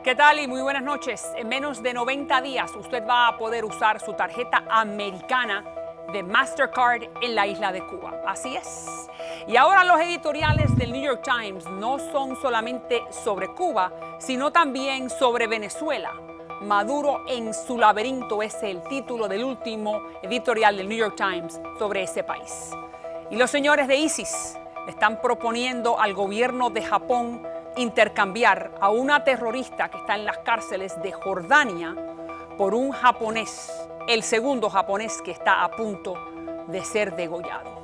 ¿Qué tal y muy buenas noches? En menos de 90 días usted va a poder usar su tarjeta americana de Mastercard en la isla de Cuba. Así es. Y ahora los editoriales del New York Times no son solamente sobre Cuba, sino también sobre Venezuela. Maduro en su laberinto es el título del último editorial del New York Times sobre ese país. Y los señores de ISIS le están proponiendo al gobierno de Japón intercambiar a una terrorista que está en las cárceles de Jordania por un japonés, el segundo japonés que está a punto de ser degollado.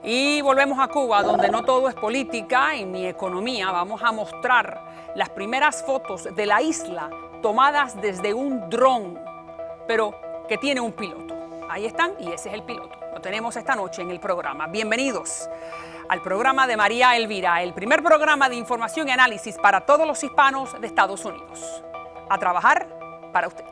Y volvemos a Cuba, donde no todo es política y ni economía. Vamos a mostrar las primeras fotos de la isla tomadas desde un dron, pero que tiene un piloto. Ahí están y ese es el piloto. Lo tenemos esta noche en el programa. Bienvenidos al programa de María Elvira, el primer programa de información y análisis para todos los hispanos de Estados Unidos. A trabajar para usted.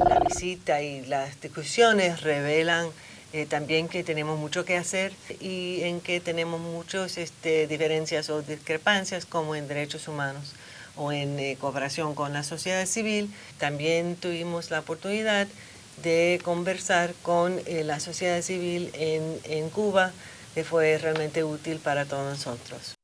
La visita y las discusiones revelan también que tenemos mucho que hacer y en que tenemos muchas diferencias o discrepancias, como en derechos humanos o en cooperación con la sociedad civil. También tuvimos la oportunidad de conversar con la sociedad civil en Cuba, que fue realmente útil para todos nosotros.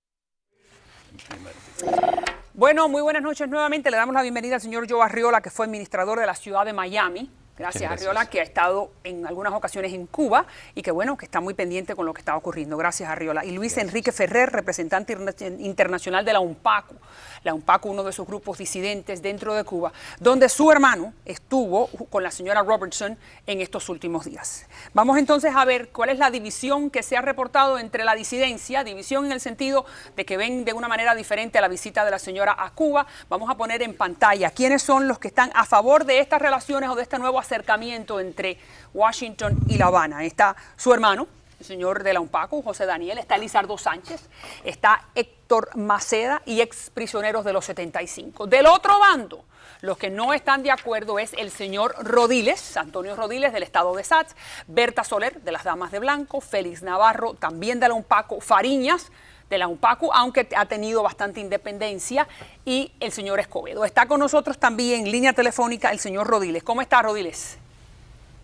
Bueno, muy buenas noches nuevamente. Le damos la bienvenida al señor Joe Arriola, que fue administrador de la ciudad de Miami. Gracias, Arriola, que ha estado en algunas ocasiones en Cuba y que bueno, que está muy pendiente con lo que está ocurriendo. Gracias, Arriola. Y Luis Enrique Ferrer, representante internacional de la UNPACU. La UNPACU, uno de sus grupos disidentes dentro de Cuba, donde su hermano estuvo con la señora Robertson en estos últimos días. Vamos entonces a ver cuál es la división que se ha reportado entre la disidencia, división en el sentido de que ven de una manera diferente a la visita de la señora a Cuba. Vamos a poner en pantalla quiénes son los que están a favor de estas relaciones o de este nuevo acercamiento entre Washington y La Habana. Está su hermano, el señor de la UNPACU, José Daniel, está Lizardo Sánchez, está Héctor Maceda y ex prisioneros de los 75. Del otro bando, los que no están de acuerdo es el señor Rodiles, Antonio Rodiles del estado de Sats, Berta Soler de las Damas de Blanco, Félix Navarro también de la UNPACU, Fariñas de la UNPACU, aunque ha tenido bastante independencia, y el señor Escobedo. Está con nosotros también en línea telefónica el señor Rodiles. ¿Cómo está, Rodiles?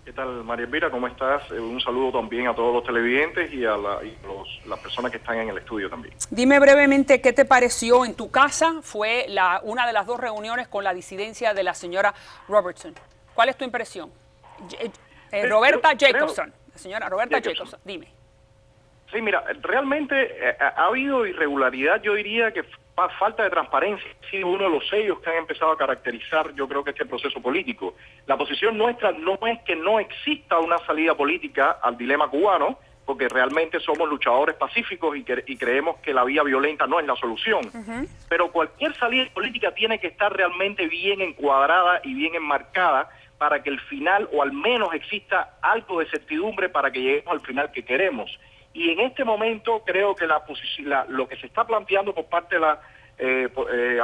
¿Qué tal, María Elvira? ¿Cómo estás? Un saludo también a todos los televidentes y a las personas que están en el estudio también. Dime brevemente qué te pareció en tu casa. Fue una de las dos reuniones con la disidencia de la señora Robertson. ¿Cuál es tu impresión? Roberta Jacobson, la señora Roberta Jacobson, dime. Sí, mira, realmente ha habido irregularidad, yo diría que falta de transparencia, ha sido uno de los sellos que han empezado a caracterizar, yo creo que este proceso político. La posición nuestra no es que no exista una salida política al dilema cubano, porque realmente somos luchadores pacíficos y creemos que la vía violenta no es la solución. Pero cualquier salida política tiene que estar realmente bien encuadrada y bien enmarcada para que el final, o al menos exista algo de certidumbre para que lleguemos al final que queremos. Y en este momento creo que lo que se está planteando por parte de la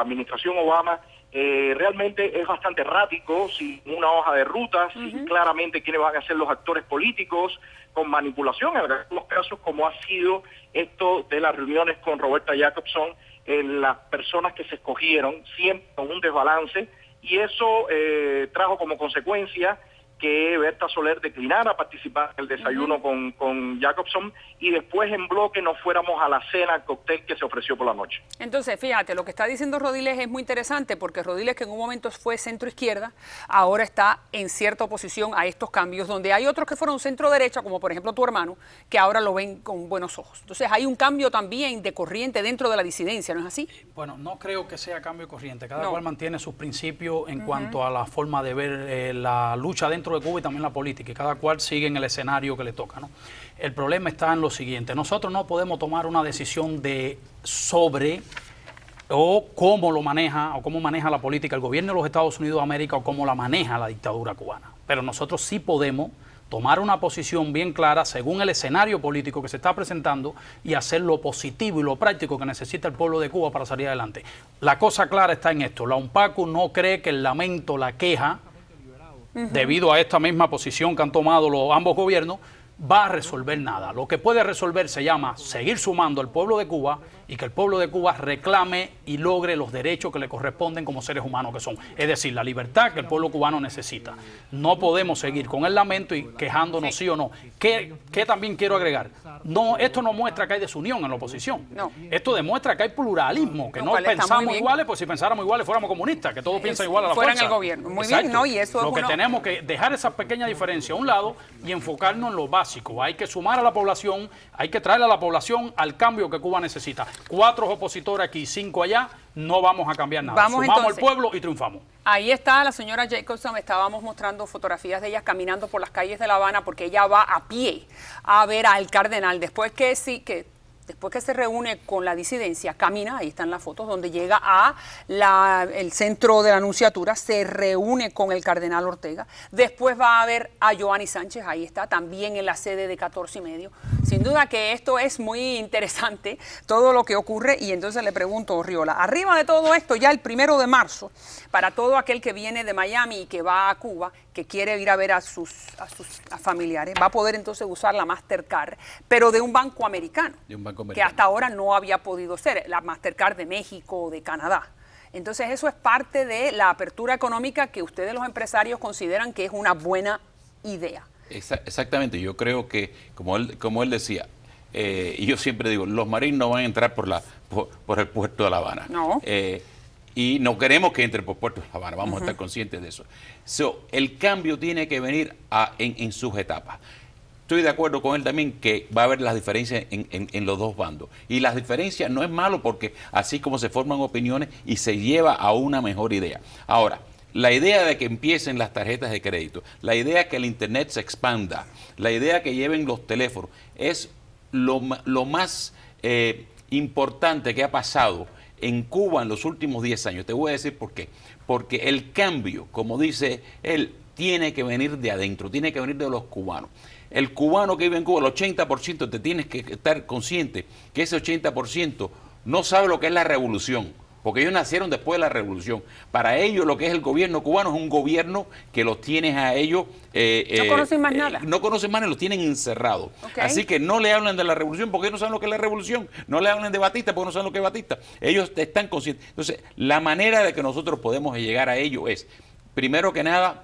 administración Obama realmente es bastante errático, sin una hoja de ruta, sin claramente quiénes van a ser los actores políticos, con manipulación en algunos casos, como ha sido esto de las reuniones con Roberta Jacobson, las personas que se escogieron, siempre con un desbalance, y eso trajo como consecuencia que Berta Soler declinara participar en el desayuno con Jacobson y después en bloque nos fuéramos a la cena, al cóctel que se ofreció por la noche. Entonces, fíjate, lo que está diciendo Rodiles es muy interesante porque Rodiles, que en un momento fue centro-izquierda, ahora está en cierta oposición a estos cambios, donde hay otros que fueron centro-derecha, como por ejemplo tu hermano, que ahora lo ven con buenos ojos. Entonces, hay un cambio también de corriente dentro de la disidencia, ¿no es así? Bueno, no creo que sea cambio de corriente. Cada cual mantiene sus principios en cuanto a la forma de ver la lucha dentro de Cuba y también la política, y cada cual sigue en el escenario que le toca, ¿no? El problema está en lo siguiente: nosotros no podemos tomar una decisión sobre cómo lo maneja o cómo maneja la política el gobierno de los Estados Unidos de América o cómo la maneja la dictadura cubana, pero nosotros sí podemos tomar una posición bien clara según el escenario político que se está presentando y hacer lo positivo y lo práctico que necesita el pueblo de Cuba para salir adelante. La cosa clara está en esto. La UNPACU no cree que el lamento, la queja, debido a esta misma posición que han tomado ambos gobiernos, va a resolver nada. Lo que puede resolver se llama seguir sumando al pueblo de Cuba y que el pueblo de Cuba reclame y logre los derechos que le corresponden como seres humanos que son. Es decir, la libertad que el pueblo cubano necesita. No podemos seguir con el lamento y quejándonos sí o no. ¿Qué también quiero agregar? No, esto no muestra que hay desunión en la oposición. No. Esto demuestra que hay pluralismo, que no pensamos iguales, pues si pensáramos iguales fuéramos comunistas, que todos piensan igual a la fuerza. Fuera en el gobierno. Muy bien, ¿no? Y eso lo que tenemos que dejar esas pequeñas diferencias a un lado y enfocarnos en lo básico. Hay que sumar a la población, hay que traer a la población al cambio que Cuba necesita. 4 opositores aquí, 5 allá, no vamos a cambiar nada. Sumamos al pueblo y triunfamos. Ahí está la señora Jacobson, estábamos mostrando fotografías de ella caminando por las calles de La Habana porque ella va a pie a ver al cardenal. Después que se reúne con la disidencia, camina, ahí están las fotos, donde llega a el centro de la Nunciatura, se reúne con el cardenal Ortega, después va a ver a Yoani Sánchez, ahí está, también en la sede de 14 y medio. Sin duda que esto es muy interesante, todo lo que ocurre, y entonces le pregunto, Orriola, arriba de todo esto, ya el 1 de marzo, para todo aquel que viene de Miami y que va a Cuba, que quiere ir a ver a sus familiares, va a poder entonces usar la Mastercard, pero de un banco americano, que hasta ahora no había podido ser, la Mastercard de México o de Canadá. Entonces eso es parte de la apertura económica que ustedes los empresarios consideran que es una buena idea. Exactamente, yo creo que, como él decía, y yo siempre digo, los marines no van a entrar por el puerto de La Habana. No. Y no queremos que entre por Puerto de La Habana, vamos a estar conscientes de eso. El cambio tiene que venir en sus etapas. Estoy de acuerdo con él también que va a haber las diferencias en los dos bandos. Y las diferencias no es malo porque así como se forman opiniones y se lleva a una mejor idea. Ahora, la idea de que empiecen las tarjetas de crédito, la idea que el Internet se expanda, la idea que lleven los teléfonos, es lo más importante que ha pasado en Cuba en los últimos 10 años. Te voy a decir por qué. Porque el cambio, como dice él, tiene que venir de adentro, tiene que venir de los cubanos. El cubano que vive en Cuba, el 80%, te tienes que estar consciente que ese 80% no sabe lo que es la revolución, porque ellos nacieron después de la revolución. Para ellos lo que es el gobierno cubano es un gobierno que los tiene a ellos... no conocen más nada. No conocen más nada, los tienen encerrados. Okay. Así que no le hablan de la revolución porque ellos no saben lo que es la revolución. No le hablan de Batista porque no saben lo que es Batista. Ellos están conscientes. Entonces, la manera de que nosotros podemos llegar a ellos es, primero que nada,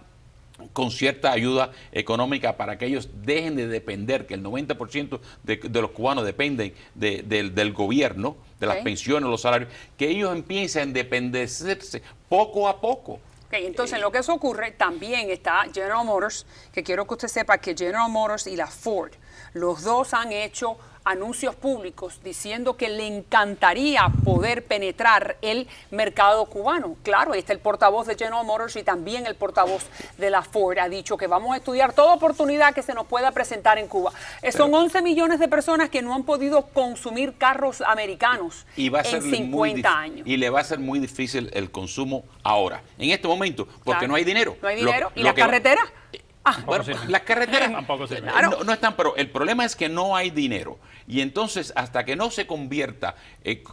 con cierta ayuda económica para que ellos dejen de depender, que el 90% de los cubanos dependen del gobierno, de las pensiones, los salarios, que ellos empiecen a independecerse poco a poco. Entonces, en lo que eso ocurre, también está General Motors, que quiero que usted sepa que General Motors y la Ford, los dos han hecho anuncios públicos diciendo que le encantaría poder penetrar el mercado cubano. Claro, ahí está el portavoz de General Motors y también el portavoz de la Ford ha dicho que vamos a estudiar toda oportunidad que se nos pueda presentar en Cuba. Son 11 millones de personas que no han podido consumir carros americanos en 50 años. Y le va a ser muy difícil el consumo ahora, en este momento, porque no hay dinero. No hay dinero. ¿Y las carreteras? Bueno, las carreteras no están, pero el problema es que no hay dinero. Y entonces, hasta que no se convierta,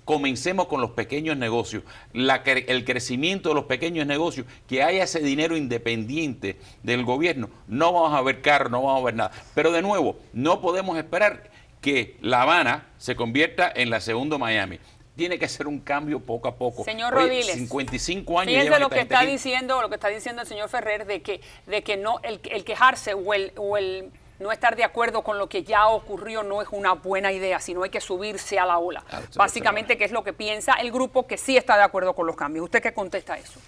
comencemos con los pequeños negocios, el crecimiento de los pequeños negocios, que haya ese dinero independiente del gobierno, no vamos a ver carros, no vamos a ver nada. Pero de nuevo, no podemos esperar que La Habana se convierta en la segunda Miami. Tiene que ser un cambio poco a poco. Señor Rodiles, 55 años. Fíjense lo que está diciendo el señor Ferrer de que no el quejarse o el no estar de acuerdo con lo que ya ocurrió no es una buena idea, sino hay que subirse a la ola. Básicamente, que es lo que piensa el grupo que sí está de acuerdo con los cambios. ¿Usted qué contesta a eso?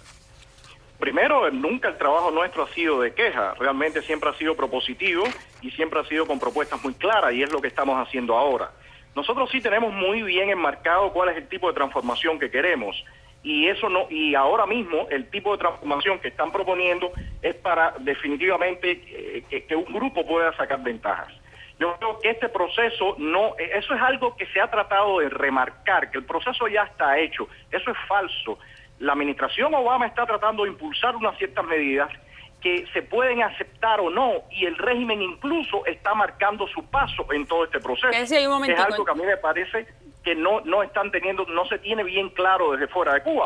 Primero, nunca el trabajo nuestro ha sido de queja, realmente siempre ha sido propositivo y siempre ha sido con propuestas muy claras, y es lo que estamos haciendo ahora. Nosotros sí tenemos muy bien enmarcado cuál es el tipo de transformación que queremos, y eso no, y ahora mismo el tipo de transformación que están proponiendo es para definitivamente que un grupo pueda sacar ventajas. Yo creo que este proceso no, eso es algo que se ha tratado de remarcar, que el proceso ya está hecho. Eso es falso. La administración Obama está tratando de impulsar unas ciertas medidas que se pueden aceptar o no, y el régimen incluso está marcando su paso en todo este proceso. Es algo que a mí me parece que no están teniendo, no se tiene bien claro desde fuera de Cuba.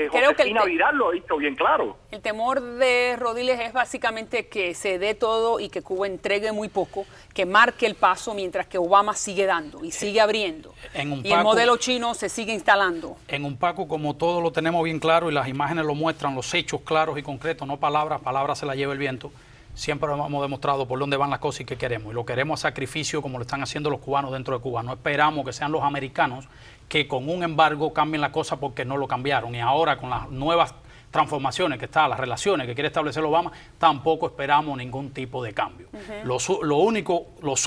Josefina Vidal lo ha visto bien claro. El temor de Rodiles es básicamente que se dé todo y que Cuba entregue muy poco, que marque el paso mientras que Obama sigue dando y sigue abriendo. Y el modelo chino se sigue instalando. En un Paco, como todo lo tenemos bien claro y las imágenes lo muestran, los hechos claros y concretos, no palabras, palabras se las lleva el viento. Siempre hemos demostrado por dónde van las cosas y qué queremos. Y lo queremos a sacrificio como lo están haciendo los cubanos dentro de Cuba. No esperamos que sean los americanos que con un embargo cambien la cosa porque no lo cambiaron. Y ahora con las nuevas transformaciones que están, las relaciones que quiere establecer Obama, tampoco esperamos ningún tipo de cambio. Los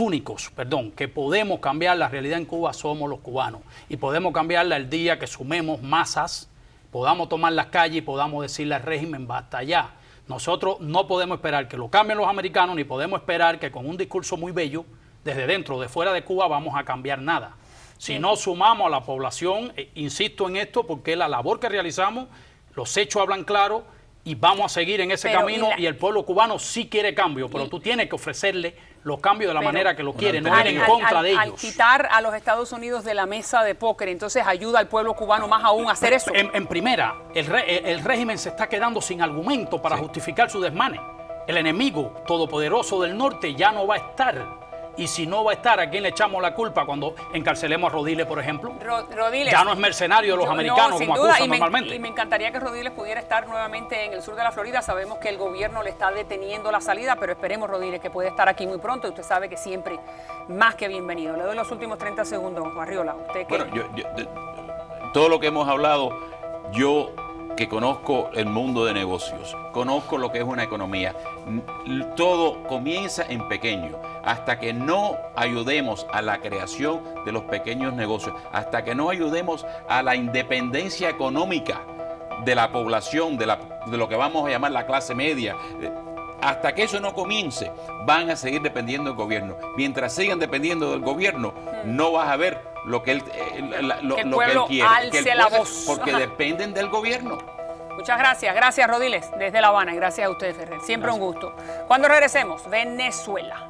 únicos que podemos cambiar la realidad en Cuba somos los cubanos. Y podemos cambiarla el día que sumemos masas, podamos tomar las calles y podamos decirle al régimen basta ya. Nosotros no podemos esperar que lo cambien los americanos, ni podemos esperar que con un discurso muy bello, desde dentro o de fuera de Cuba, vamos a cambiar nada. Si no sumamos a la población, insisto en esto, porque la labor que realizamos, los hechos hablan claro, y vamos a seguir en ese camino, y el pueblo cubano sí quiere cambio, pero tú tienes que ofrecerle los cambios de la manera que lo quiere, no ir en contra de ellos. Al quitar a los Estados Unidos de la mesa de póker, entonces ayuda al pueblo cubano más aún a hacer eso. En primera, el régimen se está quedando sin argumento para justificar su desmane. El enemigo todopoderoso del norte ya no va a estar. Y si no va a estar, ¿a quién le echamos la culpa cuando encarcelemos a Rodiles, por ejemplo? Rodiles, ya no es mercenario de los americanos, como acusan normalmente. Y me encantaría que Rodiles pudiera estar nuevamente en el sur de la Florida. Sabemos que el gobierno le está deteniendo la salida, pero esperemos, Rodiles, que puede estar aquí muy pronto. Y usted sabe que siempre más que bienvenido. Le doy los últimos 30 segundos, Arriola. ¿Usted qué? Bueno, todo lo que hemos hablado, yo que conozco el mundo de negocios, conozco lo que es una economía, todo comienza en pequeño. Hasta que no ayudemos a la creación de los pequeños negocios, hasta que no ayudemos a la independencia económica de la población, de lo que vamos a llamar la clase media, hasta que eso no comience, van a seguir dependiendo del gobierno. Mientras sigan dependiendo del gobierno, no vas a ver lo que él, lo que él quiere. Alce la voz. Porque dependen del gobierno. Muchas gracias. Gracias, Rodiles, desde La Habana. Y gracias a usted, Ferrer. Siempre un gusto. Cuando regresemos, Venezuela.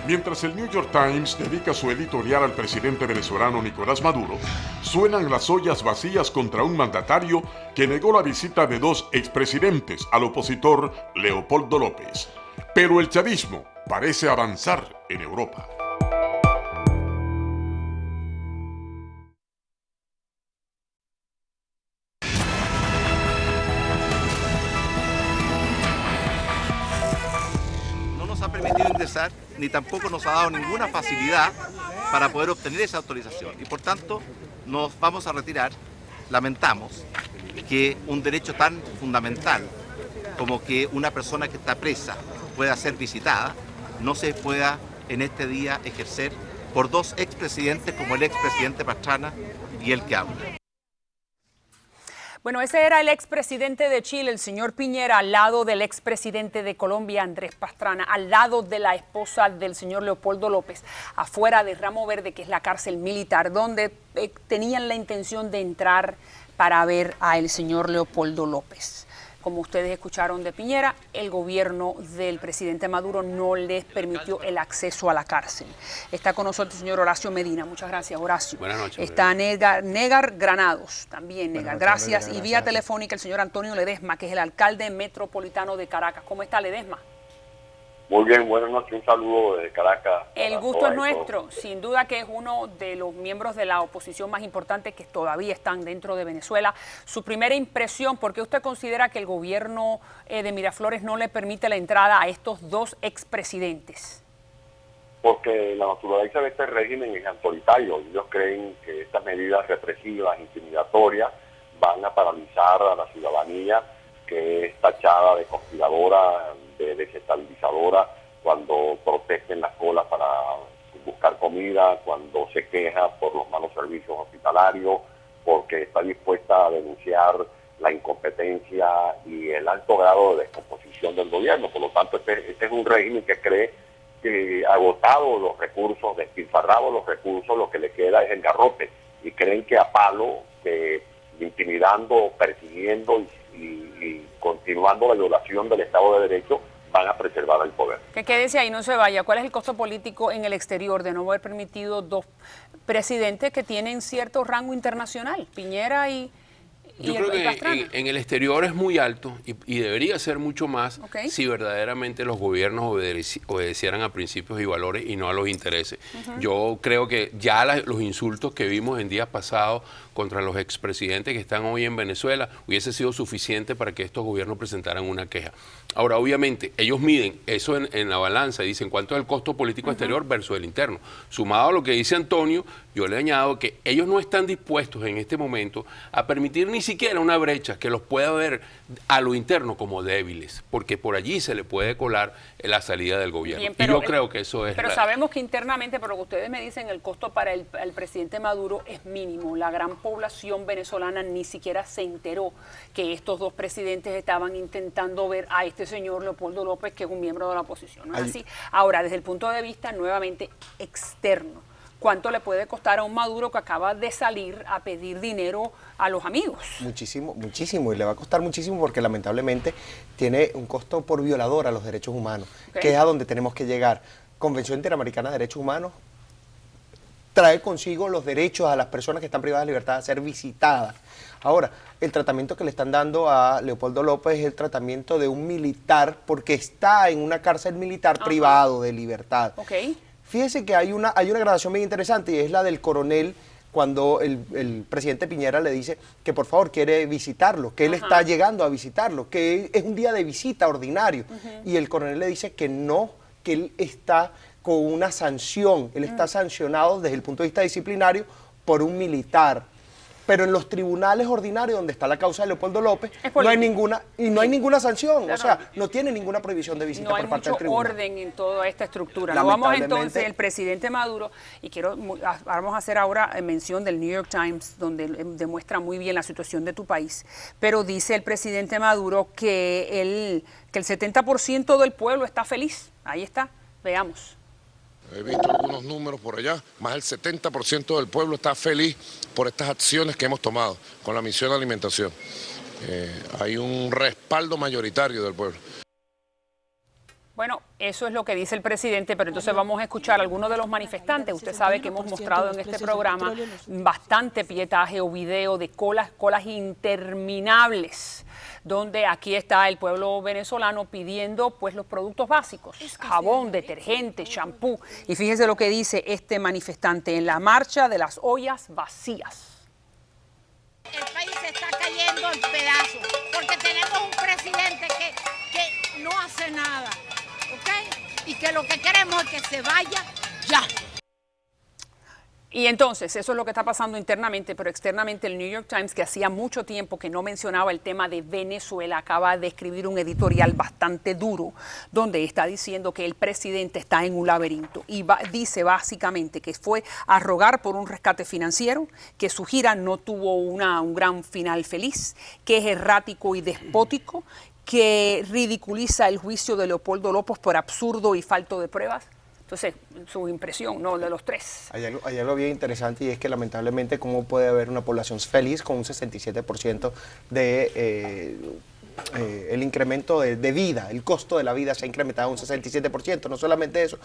Mientras el New York Times dedica su editorial al presidente venezolano Nicolás Maduro, suenan las ollas vacías contra un mandatario que negó la visita de dos expresidentes al opositor Leopoldo López. Pero el chavismo parece avanzar en Europa. Ni tampoco nos ha dado ninguna facilidad para poder obtener esa autorización y por tanto nos vamos a retirar. Lamentamos que un derecho tan fundamental como que una persona que está presa pueda ser visitada no se pueda en este día ejercer por dos expresidentes como el expresidente Pastrana y el que habla. Bueno, ese era el expresidente de Chile, el señor Piñera, al lado del expresidente de Colombia, Andrés Pastrana, al lado de la esposa del señor Leopoldo López, afuera de Ramo Verde, que es la cárcel militar, donde tenían la intención de entrar para ver al señor Leopoldo López. Como ustedes escucharon de Piñera, el gobierno del presidente Maduro no les permitió el acceso a la cárcel. Está con nosotros el señor Horacio Medina. Muchas gracias, Horacio. Buenas noches. Está Negar Granados, también Negar. Gracias. Y vía telefónica el señor Antonio Ledesma, que es el alcalde metropolitano de Caracas. ¿Cómo está, Ledesma? Muy bien, buenas noches, un saludo desde Caracas. El gusto es nuestro, sin duda que es uno de los miembros de la oposición más importantes que todavía están dentro de Venezuela. Su primera impresión, ¿por qué usted considera que el gobierno de Miraflores no le permite la entrada a estos dos expresidentes? Porque la naturaleza de este régimen es autoritario. Ellos creen que estas medidas represivas, intimidatorias, van a paralizar a la ciudadanía, que es tachada de conspiradora, de desestabilizadora, cuando protesta en las colas para buscar comida, cuando se queja por los malos servicios hospitalarios, porque está dispuesta a denunciar la incompetencia y el alto grado de descomposición del gobierno. Por lo tanto, este es un régimen que cree que, agotado los recursos, despilfarrado los recursos, lo que le queda es el garrote, y creen que a palo, intimidando, persiguiendo y continuando la violación del Estado de Derecho, van a preservar el poder. Que quédese ahí, no se vaya. ¿Cuál es el costo político en el exterior de no haber permitido dos presidentes que tienen cierto rango internacional, Piñera y Yo creo que en el exterior es muy alto y debería ser mucho más si verdaderamente los gobiernos obedecieran a principios y valores y no a los intereses. Yo creo que ya los insultos que vimos en días pasados contra los expresidentes que están hoy en Venezuela hubiese sido suficiente para que estos gobiernos presentaran una queja. Ahora, obviamente, ellos miden eso en la balanza y dicen cuánto es el costo político exterior versus el interno. Sumado a lo que dice Antonio, yo le añado que ellos no están dispuestos en este momento a permitir ni siquiera una brecha que los pueda ver a lo interno como débiles, porque por allí se le puede colar la salida del gobierno. Bien, pero, y yo creo que eso es... Pero sabemos que internamente, por lo que ustedes me dicen, el costo para el presidente Maduro es mínimo. La gran población venezolana ni siquiera se enteró que estos dos presidentes estaban intentando ver a este señor Leopoldo López, que es un miembro de la oposición. ¿No es así? Ahora, desde el punto de vista nuevamente externo, ¿cuánto le puede costar a un Maduro que acaba de salir a pedir dinero a los amigos? Muchísimo, muchísimo, y le va a costar muchísimo porque lamentablemente tiene un costo por violador a los derechos humanos, que es a donde tenemos que llegar. Convención Interamericana de Derechos Humanos trae consigo los derechos a las personas que están privadas de libertad a ser visitadas. Ahora, el tratamiento que le están dando a Leopoldo López es el tratamiento de un militar porque está en una cárcel militar privado de libertad. Fíjese que hay una grabación bien interesante y es la del coronel cuando el presidente Piñera le dice que por favor quiere visitarlo, que él está llegando a visitarlo, que es un día de visita ordinario. Y el coronel le dice que no, que él está con una sanción, él está sancionado desde el punto de vista disciplinario por un militar. Pero en los tribunales ordinarios donde está la causa de Leopoldo López no hay ninguna sanción, o sea, no tiene ninguna prohibición de visita por parte del tribunal. No hay mucho orden en toda esta estructura. Nos vamos entonces, el presidente Maduro, y vamos a hacer ahora mención del New York Times, donde demuestra muy bien la situación de tu país, pero dice el presidente Maduro que el 70% del pueblo está feliz. Ahí está, veamos. He visto algunos números por allá, más del 70% del pueblo está feliz por estas acciones que hemos tomado con la misión de alimentación. Hay un respaldo mayoritario del pueblo. Bueno, eso es lo que dice el presidente, pero entonces vamos a escuchar a algunos de los manifestantes. Usted sabe que hemos mostrado en este programa bastante pietaje o video de colas interminables, donde aquí está el pueblo venezolano pidiendo pues los productos básicos, jabón, detergente, champú. Y fíjese lo que dice este manifestante en la marcha de las ollas vacías. El país se está cayendo en pedazos porque tenemos un presidente que no hace nada, ¿ok? Y que lo que queremos es que se vaya ya. Y entonces, eso es lo que está pasando internamente, pero externamente el New York Times, que hacía mucho tiempo que no mencionaba el tema de Venezuela, acaba de escribir un editorial bastante duro, donde está diciendo que el presidente está en un laberinto. Y dice básicamente que fue a rogar por un rescate financiero, que su gira no tuvo un gran final feliz, que es errático y despótico, que ridiculiza el juicio de Leopoldo López por absurdo y falto de pruebas. Entonces, su impresión, ¿no?, de los tres. Hay algo bien interesante y es que lamentablemente cómo puede haber una población feliz con un 67% de el incremento de vida, el costo de la vida se ha incrementado un 67%, no solamente eso,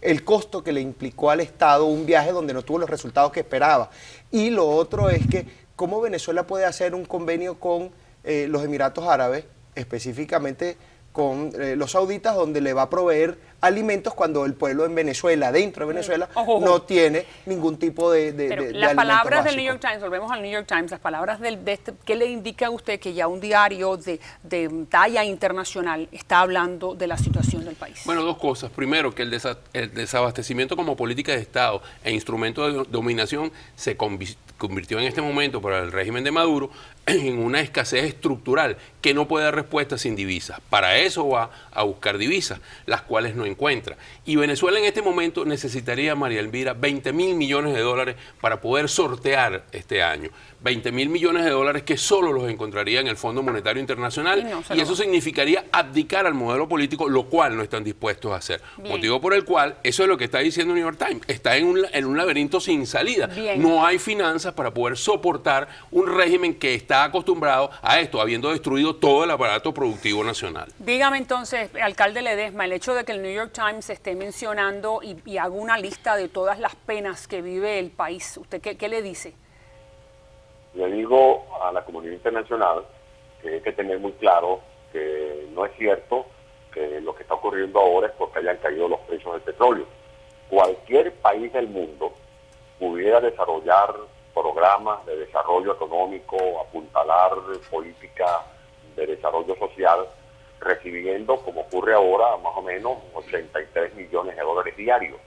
el costo que le implicó al Estado un viaje donde no tuvo los resultados que esperaba. Y lo otro es que cómo Venezuela puede hacer un convenio con los Emiratos Árabes, específicamente con los sauditas, donde le va a proveer alimentos cuando el pueblo en Venezuela, dentro de Venezuela, no tiene ningún tipo de las palabras del New York Times, volvemos al New York Times, las palabras ¿qué le indica a usted que ya un diario de talla internacional está hablando de la situación del país? Bueno, dos cosas. Primero, que el desabastecimiento como política de Estado e instrumento de dominación se convirtió en este momento para el régimen de Maduro en una escasez estructural que no puede dar respuesta sin divisas. Para eso va a buscar divisas, las cuales no encuentra. Y Venezuela en este momento necesitaría, María Elvira, 20.000 millones de dólares para poder sortear este año. 20.000 millones de dólares que solo los encontraría en el Fondo Monetario Internacional y eso significaría abdicar al modelo político, lo cual no están dispuestos a hacer. Bien. Motivo por el cual, eso es lo que está diciendo New York Times, está en un laberinto sin salida. Bien. No hay finanzas para poder soportar un régimen que está acostumbrado a esto, habiendo destruido todo el aparato productivo nacional. Dígame entonces, alcalde Ledesma, el hecho de que el New York Times esté mencionando y haga una lista de todas las penas que vive el país, ¿usted qué le dice? Le digo a la comunidad internacional que hay que tener muy claro que no es cierto que lo que está ocurriendo ahora es porque hayan caído los precios del petróleo. Cualquier país del mundo pudiera desarrollar programas de desarrollo económico, apuntalar políticas de desarrollo social, recibiendo, como ocurre ahora, más o menos 83 millones de dólares diarios.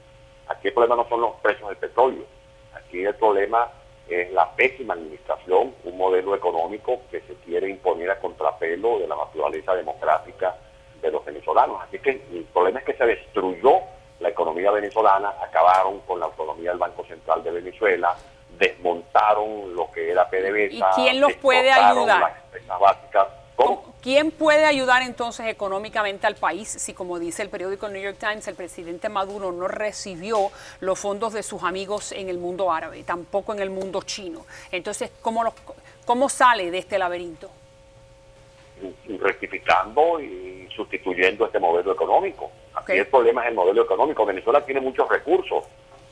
Aquí el problema no son los precios del petróleo, aquí el problema es la pésima administración, un modelo económico que se quiere imponer a contrapelo de la naturaleza democrática de los venezolanos. Así que el problema es que se destruyó la economía venezolana, acabaron con la autonomía del Banco Central de Venezuela, desmontaron lo que era PDVSA. ¿Y quién los puede ayudar? Las empresas básicas. ¿Cómo? ¿Quién puede ayudar entonces económicamente al país si, como dice el periódico New York Times, el presidente Maduro no recibió los fondos de sus amigos en el mundo árabe, tampoco en el mundo chino? Entonces, ¿cómo sale de este laberinto? Rectificando y sustituyendo este modelo económico. Aquí el problema es el modelo económico. Venezuela tiene muchos recursos.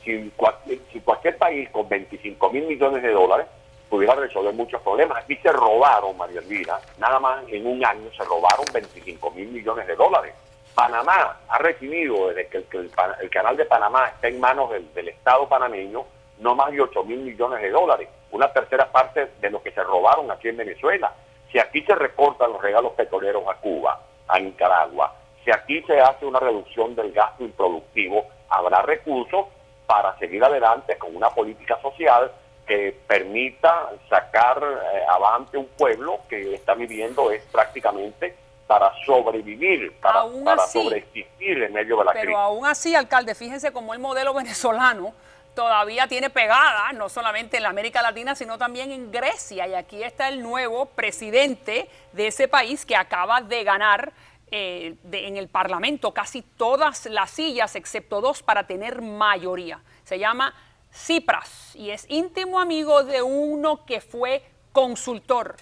Si cualquier país con 25.000 millones de dólares pudiera resolver muchos problemas. Aquí se robaron, María Elvira, nada más en un año se robaron 25.000 millones de dólares. Panamá ha recibido, desde que el canal de Panamá está en manos del Estado panameño, no más de 8.000 millones de dólares, una tercera parte de lo que se robaron aquí en Venezuela. Si aquí se recortan los regalos petroleros a Cuba, a Nicaragua, si aquí se hace una reducción del gasto improductivo, habrá recursos para seguir adelante con una política social que permita sacar avante un pueblo que está viviendo es prácticamente para sobrevivir, para sobreexistir en medio de la crisis. Pero aún así, alcalde, fíjense cómo el modelo venezolano todavía tiene pegada, no solamente en la América Latina, sino también en Grecia. Y aquí está el nuevo presidente de ese país que acaba de ganar en el Parlamento casi todas las sillas, excepto 2, para tener mayoría. Se llama Tsipras y es íntimo amigo de uno que fue consultor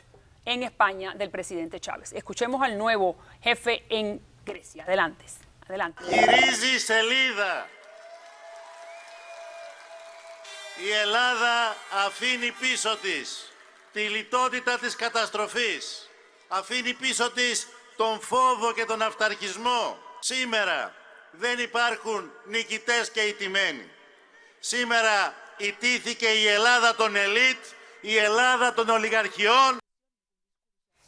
en España del presidente Chávez. Escuchemos al nuevo jefe en Grecia. Adelante. Γυρίζει σελίδα. Η Ελλάδα αφήνει πίσω της τη λιτότητα της καταστροφής. Αφήνει πίσω της τον φόβο και τον αυταρχισμό. Σήμερα δεν υπάρχουν νικητές και ηττημένοι. Σήμερα ιτήθηκε η Ελλάδα των ελίτ, η Ελλάδα των ολιγαρχιών.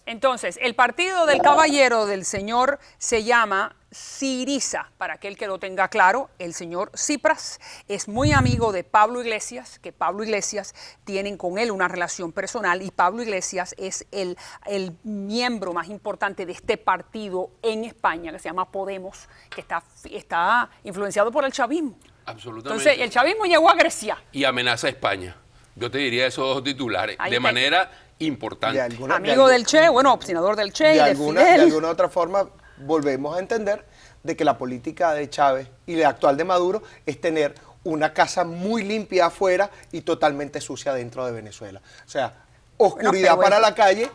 Entonces, el partido del caballero del señor se llama Syriza, para aquel que lo tenga claro. El señor Tsipras es muy amigo de Pablo Iglesias, que Pablo Iglesias tienen con él una relación personal y Pablo Iglesias es el miembro más importante de este partido en España, que se llama Podemos, que está influenciado por el chavismo. Absolutamente. Entonces, el chavismo llegó a Grecia. Y amenaza a España. Yo te diría esos dos titulares, de manera importante. Amigo del Che, bueno, obstinador del Che y de Fidel. De alguna otra forma, volvemos a entender de que la política de Chávez y la actual de Maduro es tener una casa muy limpia afuera y totalmente sucia dentro de Venezuela. O sea, oscuridad para la calle,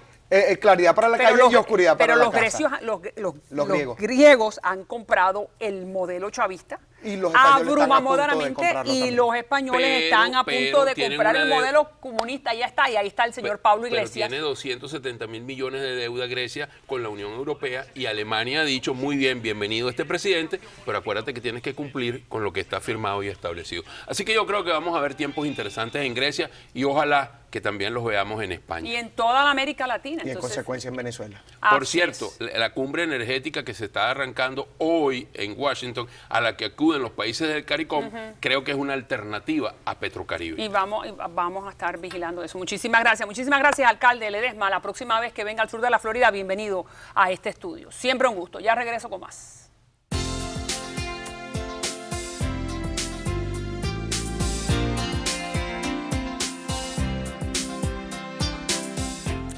claridad para la calle y oscuridad para la casa. Pero los griegos han comprado el modelo chavista y los abrumadoramente y los españoles están a punto de comprar el modelo comunista. Ya está, y ahí está el señor Pablo Iglesias. Pero tiene 270.000 millones de deuda Grecia con la Unión Europea y Alemania ha dicho muy bien, bienvenido este presidente, pero acuérdate que tienes que cumplir con lo que está firmado y establecido. Así que yo creo que vamos a ver tiempos interesantes en Grecia y ojalá que también los veamos en España. Y en toda la América Latina. Y en consecuencia en Venezuela. Por cierto, la cumbre energética que se está arrancando hoy en Washington, a la que acuden los países del CARICOM, creo que es una alternativa a Petrocaribe. Y vamos a estar vigilando eso. Muchísimas gracias, alcalde Ledesma. La próxima vez que venga al sur de la Florida, bienvenido a este estudio. Siempre un gusto. Ya regreso con más.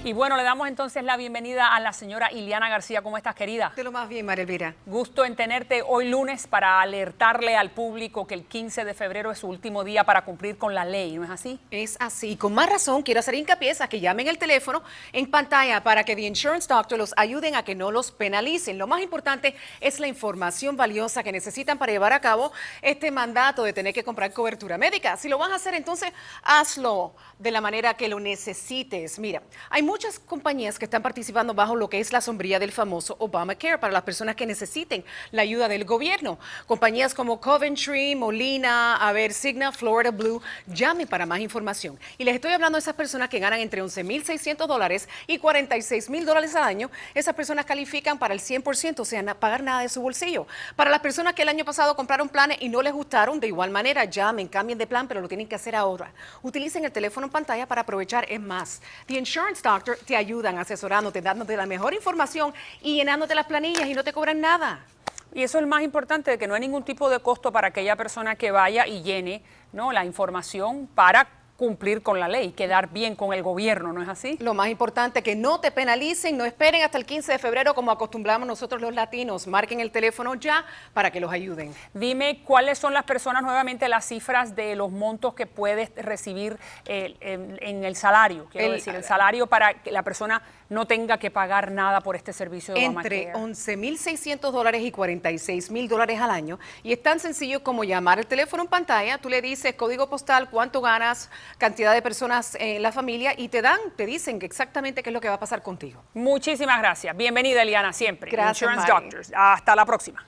Y bueno, le damos entonces la bienvenida a la señora Iliana García. ¿Cómo estás, querida? De lo más bien, María Elvira. Gusto en tenerte hoy lunes para alertarle al público que el 15 de febrero es su último día para cumplir con la ley, ¿no es así? Es así. Con más razón, quiero hacer hincapié a que llamen el teléfono en pantalla para que The Insurance Doctor los ayuden a que no los penalicen. Lo más importante es la información valiosa que necesitan para llevar a cabo este mandato de tener que comprar cobertura médica. Si lo vas a hacer, entonces hazlo de la manera que lo necesites. Mira, hay muchas compañías que están participando bajo lo que es la sombrilla del famoso Obamacare para las personas que necesiten la ayuda del gobierno. Compañías como Coventry, Molina, Cigna, Florida Blue, llamen para más información. Y les estoy hablando de esas personas que ganan entre $11,600 y $46,000 al año. Esas personas califican para el 100%, o sea, no pagar nada de su bolsillo. Para las personas que el año pasado compraron planes y no les gustaron, de igual manera, llamen, cambien de plan, pero lo tienen que hacer ahora. Utilicen el teléfono en pantalla para aprovechar. Es más, The Insurance Doctor te ayudan asesorándote, dándote la mejor información y llenándote las planillas y no te cobran nada. Y eso es el más importante, de que no hay ningún tipo de costo para aquella persona que vaya y llene, ¿no?, la información para cumplir con la ley, quedar bien con el gobierno, ¿no es así? Lo más importante, que no te penalicen, no esperen hasta el 15 de febrero como acostumbramos nosotros los latinos. Marquen el teléfono ya para que los ayuden. Dime cuáles son las personas, nuevamente, las cifras de los montos que puedes recibir en el salario. Quiero decir, el salario para que la persona no tenga que pagar nada por este servicio de Obamacare. Entre $11,600 y $46,000 al año. Y es tan sencillo como llamar el teléfono en pantalla. Tú le dices código postal, cuánto ganas, cantidad de personas en la familia y te dicen exactamente qué es lo que va a pasar contigo. Muchísimas gracias. Bienvenida, Eliana, siempre. Gracias, Insurance Doctors. Hasta la próxima.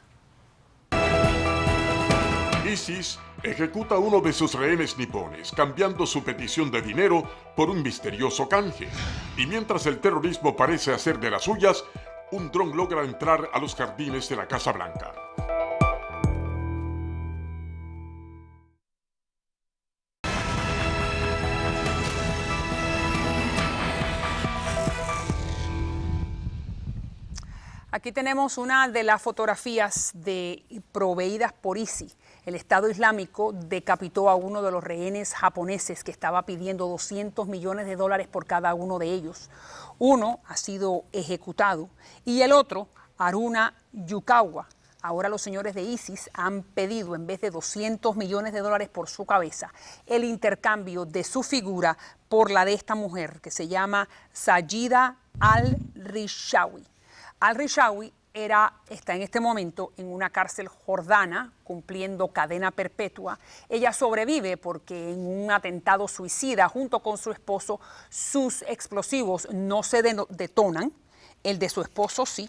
ISIS ejecuta a uno de sus rehenes nipones, cambiando su petición de dinero por un misterioso canje. Y mientras el terrorismo parece hacer de las suyas, un dron logra entrar a los jardines de la Casa Blanca. Aquí tenemos una de las fotografías proveídas por ISIS. El Estado Islámico decapitó a uno de los rehenes japoneses que estaba pidiendo $200 millones por cada uno de ellos. Uno ha sido ejecutado y el otro, Haruna Yukawa. Ahora los señores de ISIS han pedido, en vez de $200 millones por su cabeza, el intercambio de su figura por la de esta mujer que se llama Sajida al-Rishawi. Al-Rishawi está en este momento en una cárcel jordana cumpliendo cadena perpetua. Ella sobrevive porque en un atentado suicida junto con su esposo, sus explosivos no se detonan, el de su esposo sí,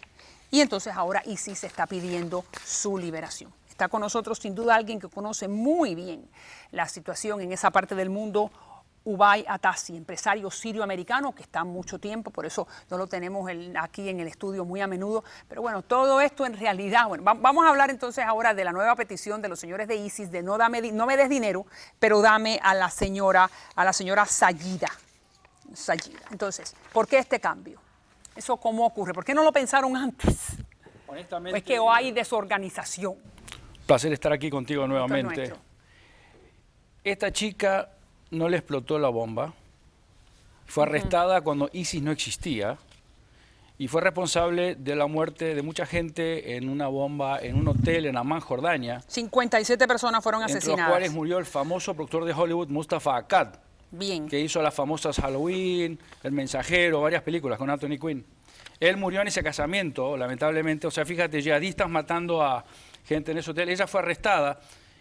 y entonces ahora ISIS está pidiendo su liberación. Está con nosotros sin duda alguien que conoce muy bien la situación en esa parte del mundo, Ubay Atassi, empresario sirio-americano que está mucho tiempo, por eso no lo tenemos aquí en el estudio muy a menudo. Pero bueno, todo esto en realidad, bueno, vamos a hablar entonces ahora de la nueva petición de los señores de ISIS de no me des dinero, pero dame a la señora Sajida. Entonces, ¿por qué este cambio? ¿Eso cómo ocurre? ¿Por qué no lo pensaron antes? Honestamente, pues que hay desorganización. Placer estar aquí contigo nuevamente. Esta chica no le explotó la bomba, fue arrestada cuando ISIS no existía y fue responsable de la muerte de mucha gente en una bomba en un hotel en Amán, Jordania. 57 personas fueron asesinadas. Entre los cuales murió el famoso productor de Hollywood, Mustafa Akkad, bien, que hizo las famosas Halloween, El Mensajero, varias películas con Anthony Quinn. Él murió en ese casamiento, lamentablemente. O sea, fíjate, yihadistas matando a gente en ese hotel. Ella fue arrestada.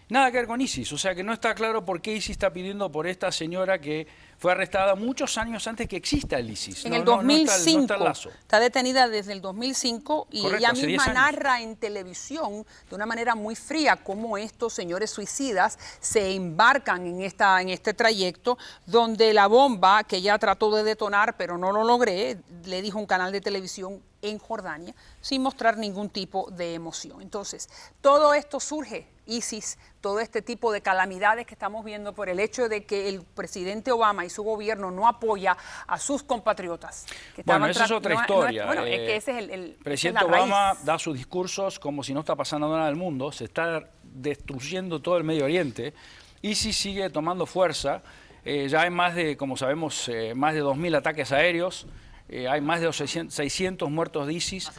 Nada que ver con ISIS, o sea que no está claro por qué ISIS está pidiendo por esta señora que fue arrestada muchos años antes que exista el ISIS. En el 2005, está detenida desde el 2005 y ella misma narra en televisión de una manera muy fría cómo estos señores suicidas se embarcan en este trayecto donde la bomba que ella trató de detonar pero no lo logré, le dijo un canal de televisión en Jordania, sin mostrar ningún tipo de emoción. Entonces, todo esto surge, ISIS, todo este tipo de calamidades que estamos viendo por el hecho de que el presidente Obama y su gobierno no apoya a sus compatriotas. Bueno, esa es otra historia. Bueno, es que ese es el presidente Obama da sus discursos como si no está pasando nada en el mundo, se está destruyendo todo el Medio Oriente. ISIS sigue tomando fuerza, ya hay más de, como sabemos, más de 2.000 ataques aéreos. hay más de 600 muertos de ISIS,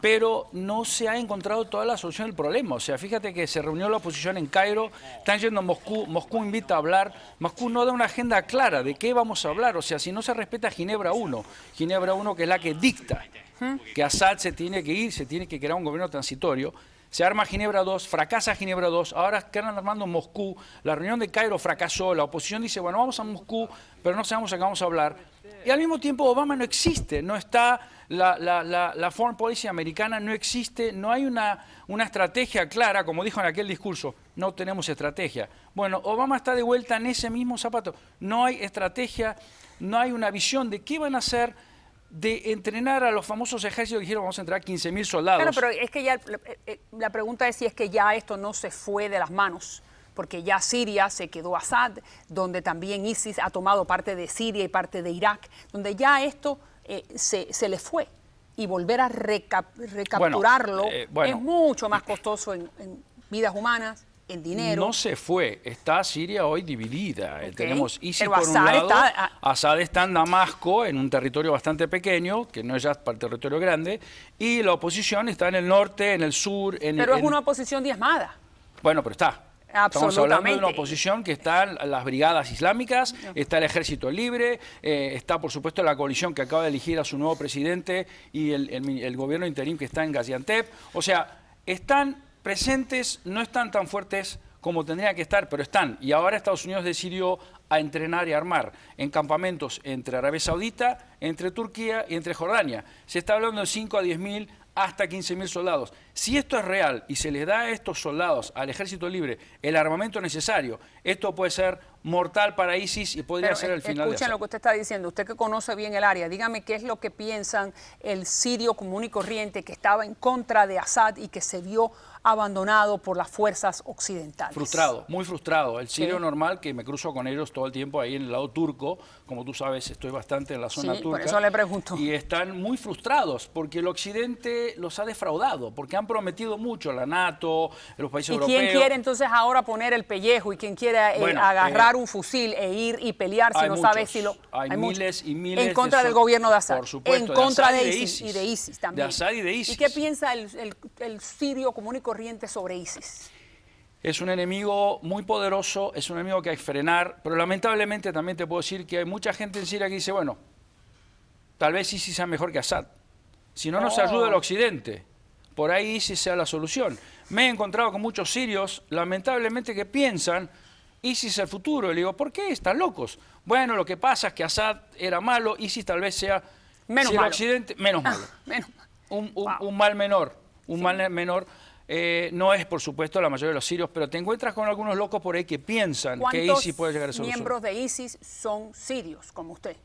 pero no se ha encontrado toda la solución del problema. O sea, fíjate que se reunió la oposición en Cairo, están yendo a Moscú, Moscú invita a hablar, Moscú no da una agenda clara de qué vamos a hablar. O sea, si no se respeta Ginebra 1, Ginebra 1 que es la que dicta que Assad se tiene que ir, se tiene que crear un gobierno transitorio. Se arma Ginebra 2, fracasa Ginebra 2, ahora quedan armando Moscú, la reunión de Cairo fracasó, la oposición dice, bueno, vamos a Moscú, pero no sabemos a qué vamos a hablar. Y al mismo tiempo Obama no existe, no está, la foreign policy americana no existe, no hay una estrategia clara, como dijo en aquel discurso, no tenemos estrategia. Bueno, Obama está de vuelta en ese mismo zapato, no hay estrategia, no hay una visión de qué van a hacer, de entrenar a los famosos ejércitos que dijeron vamos a entrenar 15.000 soldados. Claro, pero es que ya la pregunta es si es que ya esto no se fue de las manos, porque ya Siria se quedó Assad, donde también ISIS ha tomado parte de Siria y parte de Irak, donde ya esto se le fue. Y volver a recapturarlo es mucho más costoso en vidas humanas, en dinero. No se fue, está Siria hoy dividida. Tenemos ISIS por un lado, Assad está en Damasco, en un territorio bastante pequeño, que no es ya para el territorio grande, y la oposición está en el norte, en el sur. Pero es una oposición diezmada. Bueno, pero está. Estamos hablando de una oposición que están las brigadas islámicas, está el ejército libre, está por supuesto la coalición que acaba de elegir a su nuevo presidente y el gobierno interim que está en Gaziantep. O sea, están presentes, no están tan fuertes como tendrían que estar, pero están. Y ahora Estados Unidos decidió a entrenar y armar en campamentos entre Arabia Saudita, entre Turquía y entre Jordania. Se está hablando de 5 a 10.000 hasta 15.000 soldados. Si esto es real y se les da a estos soldados, al ejército libre, el armamento necesario, esto puede ser mortal para ISIS y podría ser el final de Assad. Escuchen lo que usted está diciendo, usted que conoce bien el área, dígame qué es lo que piensan el sirio común y corriente que estaba en contra de Assad y que se vio abandonado por las fuerzas occidentales. Frustrado, muy frustrado. El sirio normal, que me cruzo con ellos todo el tiempo ahí en el lado turco, como tú sabes, estoy bastante en la zona turca. Por eso le pregunto. Y están muy frustrados porque el occidente los ha defraudado, porque han prometido mucho, la NATO, los países europeos. ¿Y quién quiere entonces ahora poner el pellejo y quién quiere agarrar un fusil e ir y pelear si no sabe si lo... Hay miles y miles en contra del gobierno de Assad. Por supuesto, en contra de ISIS y de ISIS también. De Assad y de ISIS. ¿Y qué piensa el sirio común y corriente sobre ISIS? Es un enemigo muy poderoso, es un enemigo que hay que frenar, pero lamentablemente también te puedo decir que hay mucha gente en Siria que dice, bueno, tal vez ISIS sea mejor que Assad. Si no nos ayuda el occidente, por ahí ISIS sea la solución. Me he encontrado con muchos sirios, lamentablemente, que piensan, ISIS es el futuro. Y le digo, ¿por qué? Están locos. Bueno, lo que pasa es que Assad era malo, ISIS tal vez sea menos malo. Occidente, menos malo. Un mal menor, mal menor. No es, por supuesto, la mayoría de los sirios, pero te encuentras con algunos locos por ahí que piensan que ISIS puede llegar a ser solución. ¿Cuántos miembros de ISIS son sirios, como usted?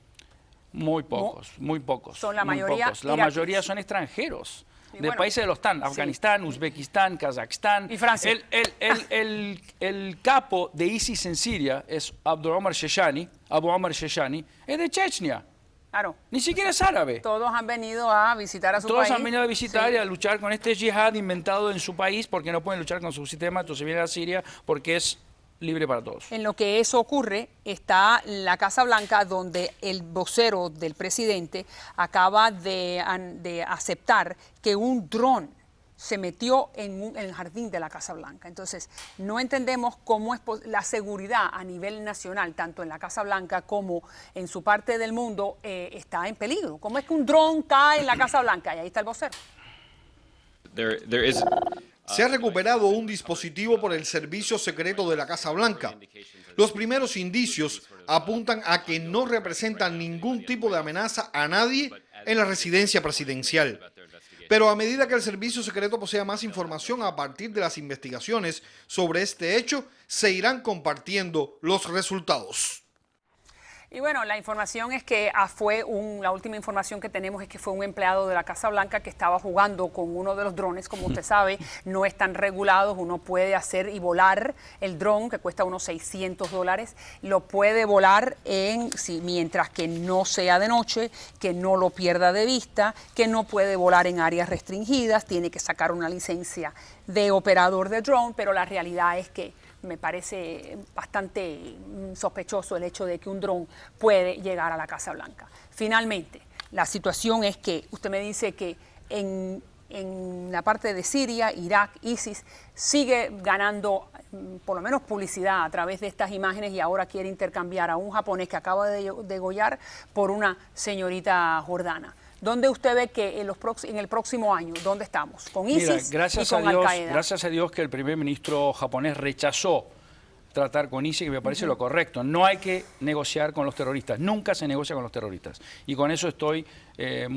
Muy pocos, muy pocos. Son la mayoría. La mayoría son extranjeros. De países de los TAN, Afganistán, Uzbekistán, Kazajstán. Y Francia. El capo de ISIS en Siria es Abu Omar Sheshani, es de Chechnya. Claro. Ni siquiera es árabe. Todos han venido a visitar a su país. Todos han venido a visitar y a luchar con este yihad inventado en su país porque no pueden luchar con su sistema, entonces vienen a Siria porque es libre para todos. En lo que eso ocurre está la Casa Blanca, donde el vocero del presidente acaba de aceptar que un dron se metió en el jardín de la Casa Blanca. Entonces, no entendemos cómo es la seguridad a nivel nacional, tanto en la Casa Blanca como en su parte del mundo, está en peligro. ¿Cómo es que un dron cae en la Casa Blanca? Y ahí está el vocero. Se ha recuperado un dispositivo por el servicio secreto de la Casa Blanca. Los primeros indicios apuntan a que no representan ningún tipo de amenaza a nadie en la residencia presidencial. Pero a medida que el servicio secreto posea más información a partir de las investigaciones sobre este hecho, se irán compartiendo los resultados. Y bueno, la información es que la última información que tenemos es que fue un empleado de la Casa Blanca que estaba jugando con uno de los drones. Como usted sabe, no están regulados. Uno puede hacer y volar el dron, que cuesta unos $600. Lo puede volar mientras que no sea de noche, que no lo pierda de vista, que no puede volar en áreas restringidas. Tiene que sacar una licencia de operador de drone, pero la realidad es que me parece bastante sospechoso el hecho de que un dron puede llegar a la Casa Blanca. Finalmente, la situación es que usted me dice que en la parte de Siria, Irak, ISIS, sigue ganando por lo menos publicidad a través de estas imágenes y ahora quiere intercambiar a un japonés que acaba de degollar por una señorita jordana. ¿Dónde usted ve que en el próximo año, dónde estamos? ¿Con ISIS y con Al-Qaeda? Gracias a Dios que el primer ministro japonés rechazó tratar con ISIS, que me parece lo correcto. No hay que negociar con los terroristas, nunca se negocia con los terroristas. Y con eso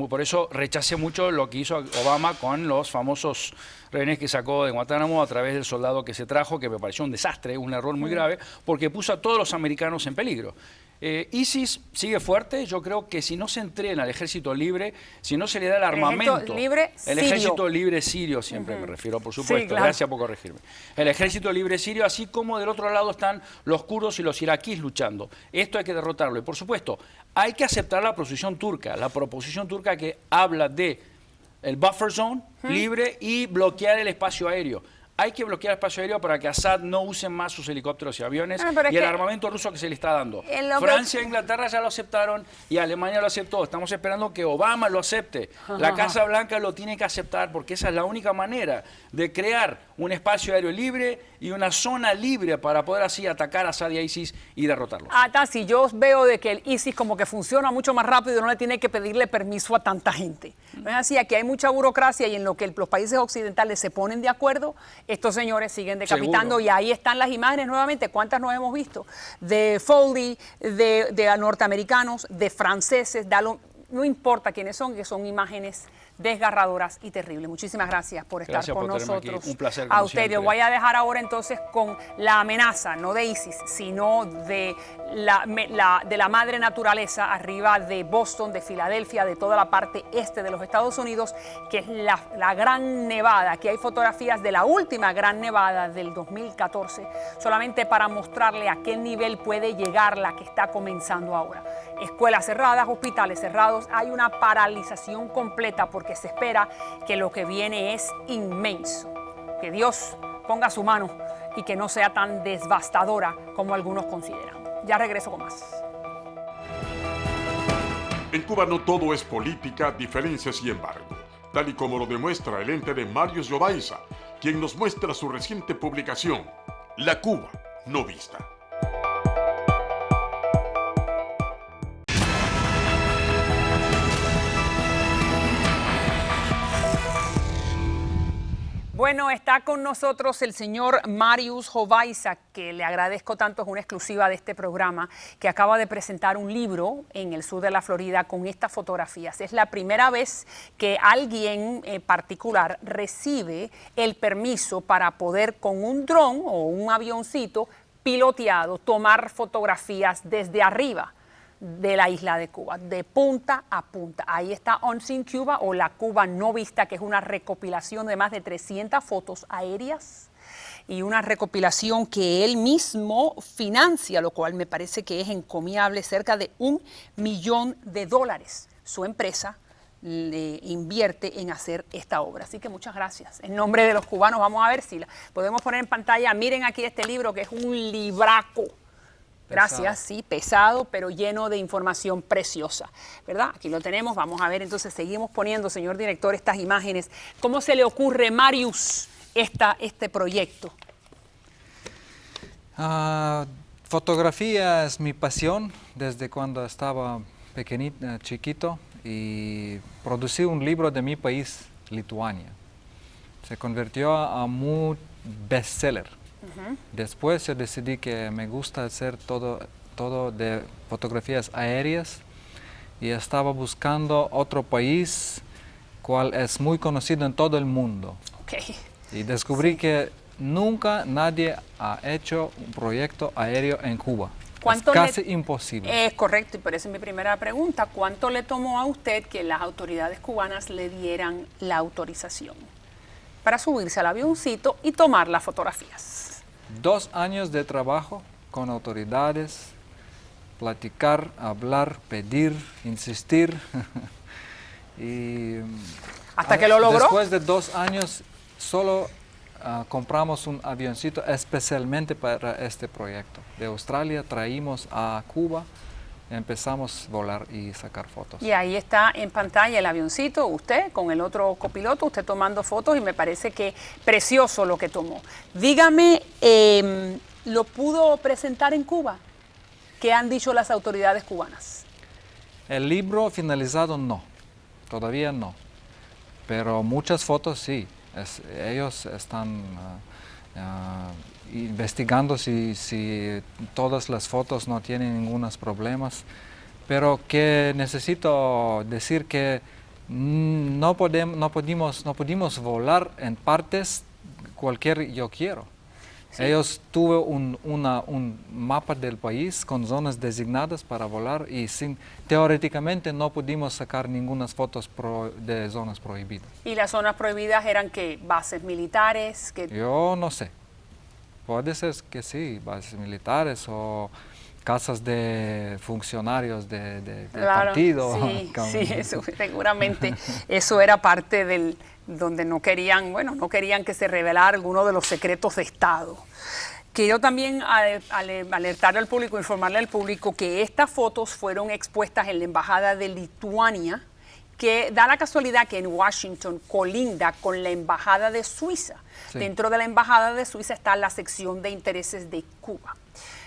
por eso rechacé mucho lo que hizo Obama con los famosos rehenes que sacó de Guantánamo a través del soldado que se trajo, que me pareció un desastre, un error muy grave, porque puso a todos los americanos en peligro. ISIS sigue fuerte. Yo creo que si no se entrena al ejército libre, si no se le da el armamento, el ejército libre sirio, siempre me refiero, por supuesto, sí, claro. Gracias por corregirme. El ejército libre sirio, así como del otro lado están los kurdos y los iraquíes luchando. Esto hay que derrotarlo. Y por supuesto, hay que aceptar la proposición turca que habla de el buffer zone libre y bloquear el espacio aéreo. Hay que bloquear el espacio aéreo para que Assad no use más sus helicópteros y aviones y el armamento ruso que se le está dando. Francia e Inglaterra ya lo aceptaron y Alemania lo aceptó. Estamos esperando que Obama lo acepte. La Casa Blanca lo tiene que aceptar porque esa es la única manera de crear un espacio aéreo libre y una zona libre para poder así atacar a Assad y a ISIS y derrotarlos. Si yo veo de que el ISIS como que funciona mucho más rápido, no le tiene que pedirle permiso a tanta gente. No es así, aquí hay mucha burocracia y en lo que los países occidentales se ponen de acuerdo, estos señores siguen decapitando. Seguro. Y ahí están las imágenes nuevamente. ¿Cuántas nos hemos visto? De Foley, de norteamericanos, de franceses, no importa quiénes son, que son imágenes desgarradoras y terribles. Muchísimas gracias por estar con nosotros. Un placer. A usted. Yo voy a dejar ahora entonces con la amenaza, no de ISIS, sino de la madre naturaleza arriba de Boston, de Filadelfia, de toda la parte este de los Estados Unidos, que es la gran nevada. Aquí hay fotografías de la última gran nevada del 2014, solamente para mostrarle a qué nivel puede llegar la que está comenzando ahora. Escuelas cerradas, hospitales cerrados, hay una paralización completa porque se espera que lo que viene es inmenso. Que Dios ponga su mano y que no sea tan devastadora como algunos consideran. Ya regreso con más. En Cuba no todo es política, diferencias y embargo, tal y como lo demuestra el ente de Marius Jovaiza, quien nos muestra su reciente publicación, La Cuba no vista. Bueno, está con nosotros el señor Marius Jovaiza, que le agradezco tanto, es una exclusiva de este programa, que acaba de presentar un libro en el sur de la Florida con estas fotografías. Es la primera vez que alguien particular recibe el permiso para poder con un dron o un avioncito piloteado tomar fotografías desde arriba de la isla de Cuba, de punta a punta. Ahí está Unseen Cuba o la Cuba no vista, que es una recopilación de más de 300 fotos aéreas y una recopilación que él mismo financia, lo cual me parece que es encomiable, cerca de $1 millón. Su empresa le invierte en hacer esta obra. Así que muchas gracias. En nombre de los cubanos, vamos a ver si la podemos poner en pantalla. Miren aquí este libro, que es un libraco. Gracias, sí, pesado, pero lleno de información preciosa, ¿verdad? Aquí lo tenemos, vamos a ver, entonces seguimos poniendo, señor director, estas imágenes. ¿Cómo se le ocurre, Marius, este proyecto? Fotografía es mi pasión desde cuando estaba chiquito, y producí un libro de mi país, Lituania. Se convirtió a un bestseller. Después yo decidí que me gusta hacer todo de fotografías aéreas y estaba buscando otro país cual es muy conocido en todo el mundo. Y descubrí que nunca nadie ha hecho un proyecto aéreo en Cuba. Es casi imposible. Es correcto, y por eso es mi primera pregunta. ¿Cuánto le tomó a usted que las autoridades cubanas le dieran la autorización para subirse al avioncito y tomar las fotografías? 2 años de trabajo con autoridades, platicar, hablar, pedir, insistir. Y ¿hasta que lo logró? Después de 2 años solo compramos un avioncito especialmente para este proyecto. De Australia traímos a Cuba empezamos a volar y sacar fotos. Y ahí está en pantalla el avioncito, usted con el otro copiloto, usted tomando fotos, y me parece que precioso lo que tomó. Dígame, ¿lo pudo presentar en Cuba? ¿Qué han dicho las autoridades cubanas? El libro finalizado no, todavía no, pero muchas fotos sí. Ellos están investigando si todas las fotos no tienen ningunos problemas, pero que necesito decir que no pudimos volar en partes cualquier yo quiero. Sí. Ellos tuvieron un mapa del país con zonas designadas para volar y teóricamente no pudimos sacar ninguna fotos de zonas prohibidas. ¿Y las zonas prohibidas eran qué? ¿Bases militares? Yo no sé. Puede ser que sí, bases militares o casas de funcionarios del partido. Sí, eso, seguramente eso era parte del donde no querían que se revelara alguno de los secretos de Estado. Quiero también alertarle al público, informarle al público que estas fotos fueron expuestas en la Embajada de Lituania, que da la casualidad que en Washington colinda con la Embajada de Suiza. Sí. Dentro de la Embajada de Suiza está la sección de intereses de Cuba.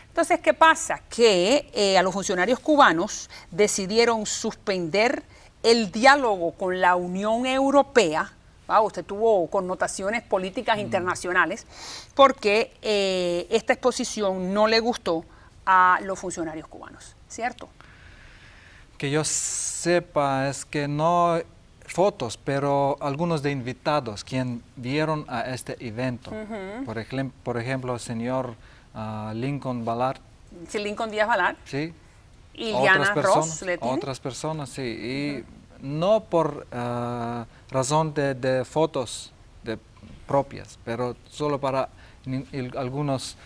Entonces, ¿qué pasa? Que a los funcionarios cubanos decidieron suspender el diálogo con la Unión Europea. Usted tuvo connotaciones políticas internacionales, porque esta exposición no le gustó a los funcionarios cubanos, ¿cierto? Que yo sepa es que no fotos, pero algunos de invitados quien vieron a este evento. Por ejemplo, el señor Lincoln Ballard. Sí, Lincoln Díaz Ballard. Sí. Y Liana Ross. Otras personas, sí. Y no por razón de fotos propias, pero solo para algunos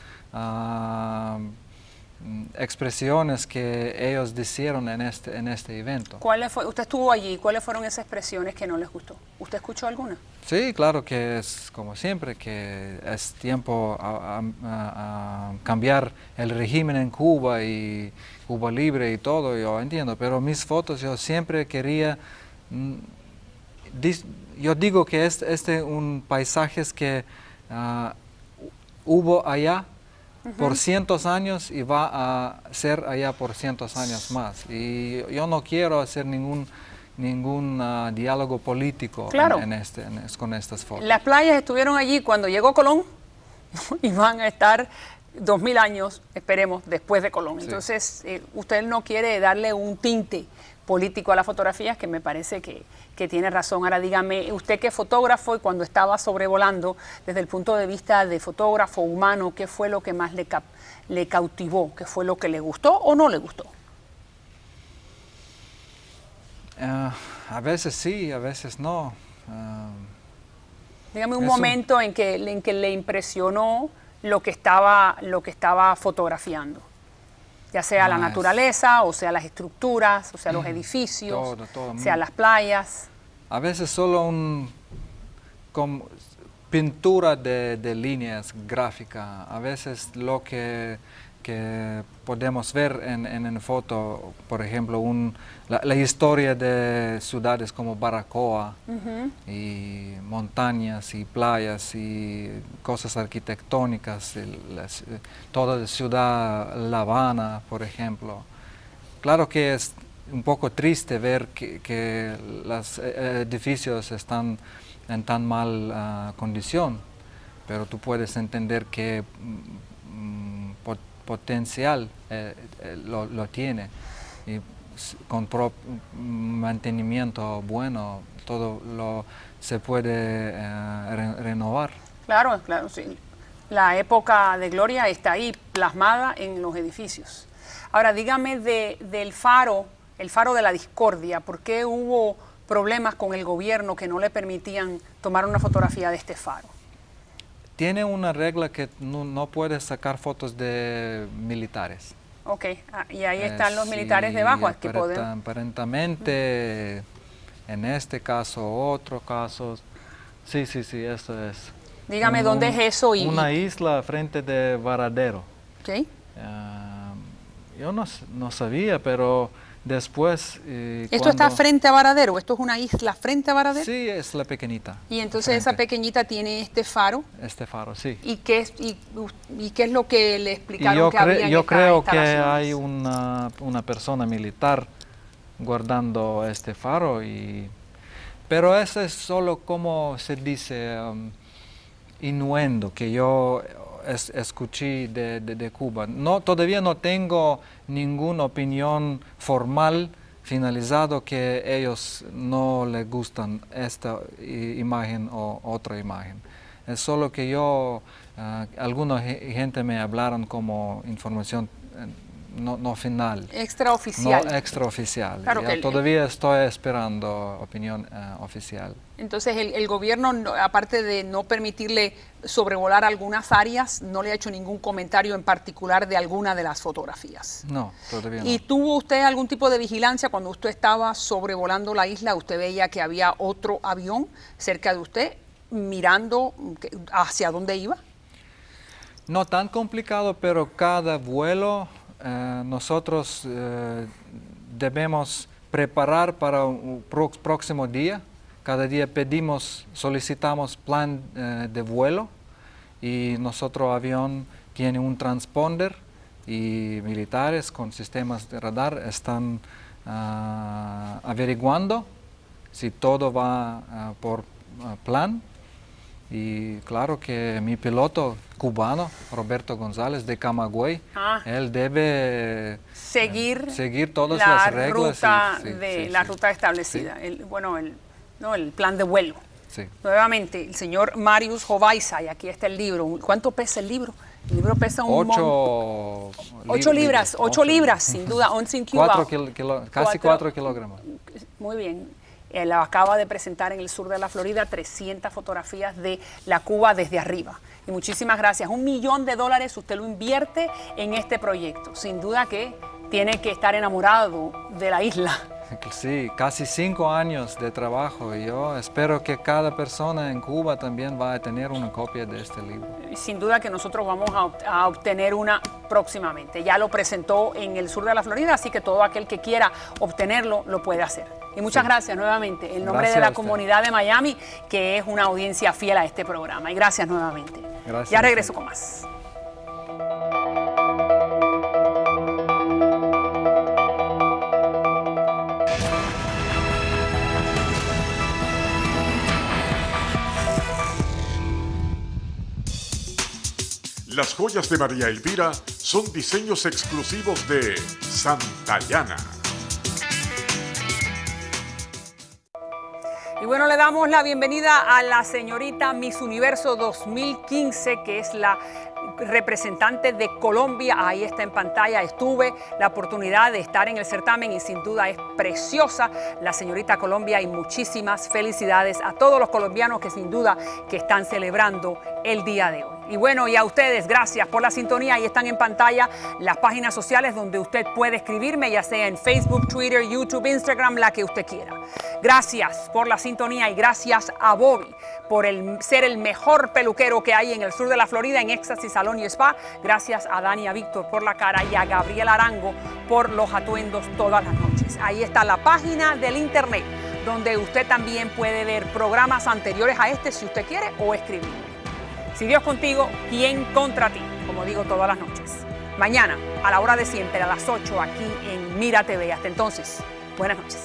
expresiones que ellos hicieron en este evento. Usted estuvo allí, ¿cuáles fueron esas expresiones que no les gustó? ¿Usted escuchó alguna? Sí, claro que es como siempre, que es tiempo a cambiar el régimen en Cuba y Cuba libre y todo, yo entiendo, pero mis fotos yo siempre quería, yo digo que este un paisajes que hubo allá por cientos años y va a ser allá por cientos años más. Y yo no quiero hacer ningún diálogo político con estas fotos. Las playas estuvieron allí cuando llegó Colón y van a estar 2000 años, esperemos, después de Colón. Sí. Entonces, usted no quiere darle un tinte político a las fotografías, que me parece que tiene razón. Ahora dígame, usted que es fotógrafo y cuando estaba sobrevolando, desde el punto de vista de fotógrafo humano, ¿qué fue lo que más le cautivó? ¿Qué fue lo que le gustó o no le gustó? A veces sí, a veces no. Dígame un momento en que le impresionó lo que estaba fotografiando. Ya sea la naturaleza, o sea las estructuras, o sea los edificios, sea las playas. A veces solo como pintura de líneas gráficas, a veces lo que podemos ver en foto, por ejemplo, la historia de ciudades como Baracoa, y montañas y playas y cosas arquitectónicas, toda la ciudad La Habana, por ejemplo. Claro que es un poco triste ver que los edificios están en tan mal condición, pero tú puedes entender que potencial lo tiene, y con mantenimiento bueno todo se puede renovar. Claro, sí. La época de gloria está ahí plasmada en los edificios. Ahora dígame del faro, el faro de la discordia, ¿por qué hubo problemas con el gobierno que no le permitían tomar una fotografía de este faro? Tiene una regla que no puedes sacar fotos de militares. Ok, y ahí están los militares debajo. Aparentemente, en este caso, otro caso, sí, eso es. Dígame dónde es eso. Una isla frente de Varadero. Okay. Yo no sabía, pero después... ¿Esto está frente a Varadero? ¿Esto es una isla frente a Varadero? Sí, es la pequeñita. Y entonces esa pequeñita tiene este faro. Este faro, sí. ¿Y qué es lo que le explicaron que había en Yo creo que instalaciones? hay una persona militar guardando este faro, pero eso es solo, como se dice, innuendo que yo escuché de Cuba. Todavía no tengo ninguna opinión formal finalizado que ellos no les gustan esta imagen o otra imagen. Es solo que alguna gente me hablaron como información no final. Extraoficial. No extraoficial. Claro que todavía estoy esperando opinión oficial. Entonces el gobierno, aparte de no permitirle sobrevolar algunas áreas, no le ha hecho ningún comentario en particular de alguna de las fotografías. No, todavía no. ¿Y tuvo usted algún tipo de vigilancia cuando usted estaba sobrevolando la isla? ¿Usted veía que había otro avión cerca de usted mirando hacia dónde iba? No tan complicado, pero cada vuelo nosotros debemos preparar para un próximo día. Cada día solicitamos plan de vuelo y nuestro avión tiene un transponder y militares con sistemas de radar están averiguando si todo va por plan. Y claro que mi piloto cubano, Roberto González de Camagüey, él debe seguir todas las reglas. La ruta establecida, sí. El plan de vuelo. Sí. Nuevamente, el señor Marius Hovaiza, y aquí está el libro. ¿Cuánto pesa el libro? El libro pesa 8 libras, 8 libras, sin duda, 11 kilos. Casi 4 kilogramos. Muy bien. Él acaba de presentar en el sur de la Florida 300 fotografías de la Cuba desde arriba. Y muchísimas gracias. $1 millón usted lo invierte en este proyecto. Sin duda que tiene que estar enamorado de la isla. Sí, casi 5 años de trabajo. Y yo espero que cada persona en Cuba también va a tener una copia de este libro. Sin duda que nosotros vamos a obtener una próximamente. Ya lo presentó en el sur de la Florida, así que todo aquel que quiera obtenerlo lo puede hacer. Y muchas gracias nuevamente en nombre de la comunidad de Miami, que es una audiencia fiel a este programa. Y gracias nuevamente. Gracias. Ya regreso con más. Las joyas de María Elvira son diseños exclusivos de Santayana. Y bueno, le damos la bienvenida a la señorita Miss Universo 2015, que es la representante de Colombia. Ahí está en pantalla. Tuve la oportunidad de estar en el certamen y sin duda es preciosa la señorita Colombia, y muchísimas felicidades a todos los colombianos que sin duda que están celebrando el día de hoy. Y bueno, y a ustedes, gracias por la sintonía. Ahí están en pantalla las páginas sociales donde usted puede escribirme, ya sea en Facebook, Twitter, YouTube, Instagram, la que usted quiera. Gracias por la sintonía y gracias a Bobby por ser el mejor peluquero que hay en el sur de la Florida, en Éxtasis Salón y Spa. Gracias a Dani y a Víctor por la cara y a Gabriel Arango por los atuendos todas las noches. Ahí está la página del internet donde usted también puede ver programas anteriores a este si usted quiere o escribirme. Si Dios contigo, ¿quién contra ti? Como digo todas las noches. Mañana, a la hora de siempre, a las 8, aquí en Mira TV. Hasta entonces, buenas noches.